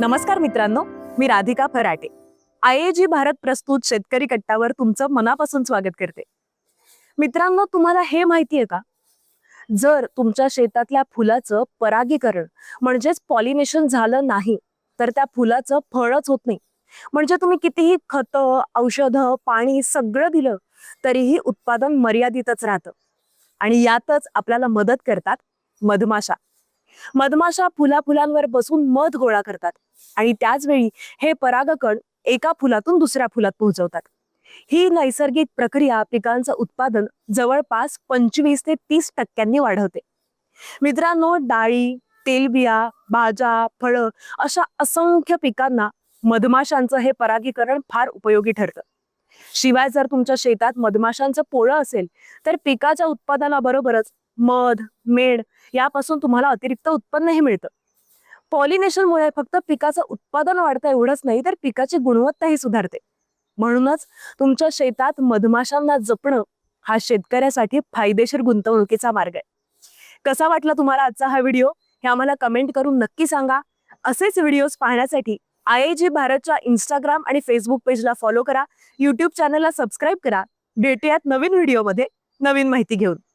नमस्कार मित्रांनो, मी राधिका फराटे. IAG भारत प्रस्तुत शेतकरी कट्टावर तुमचं मनापासून स्वागत करते. मित्रांनो, तुम्हाला हे माहितीये का, जर तुमच्या शेतातल्या फुलाचं परागीकरण म्हणजेच पॉलिनेशन झालं नाही तर त्या फुलाचं फळच होत नाही. म्हणजे तुम्ही कितीही खतं, औषधं, पाणी सगळं दिलं तरीही उत्पादन मर्यादितच राहतं. आणि यातच आपल्याला मदत करतात मधमाशा. मधमाशा फुलांवर बसून मध गोळा करतात आणि त्याच वेळी हे परागकण एका फुलातून दुसऱ्या फुलात पोहोचवतात. ही नैसर्गिक प्रक्रिया पिकांचं उत्पादन जवळपास 25 ते 30% वाढवते. मित्रांनो, डाळी, तेलबिया, भाज्या, फळं अशा असंख्य पिकांना मधमाशांचं हे परागीकरण फार उपयोगी ठरतं. शिवाय जर तुमच्या शेतात मधमाशांचं पोळं असेल तर पिकाच्या उत्पादनाबरोबरच मध, मेण यापासून तुम्हाला अतिरिक्त उत्पन्नही मिळतं. पॉलिनेशनमुळे फक्त पिकाचं उत्पादन वाढतं एवढंच नाही, तर पिकाची गुणवत्ताही सुधारते. म्हणूनच तुमच्या शेतात मधमाशांना जपणं हा शेतकऱ्यासाठी फायदेशीर गुंतवणुकीचा मार्ग आहे. कसा वाटला तुम्हाला आजचा हा व्हिडिओ हे आम्हाला कमेंट करून नक्की सांगा. असेच व्हिडिओज पाहण्यासाठी IAG भारतच्या इंस्टाग्राम आणि फेसबुक पेजला फॉलो करा. YouTube चॅनलला सबस्क्राईब करा. भेटूयात नवीन व्हिडिओमध्ये नवीन माहिती घेऊन.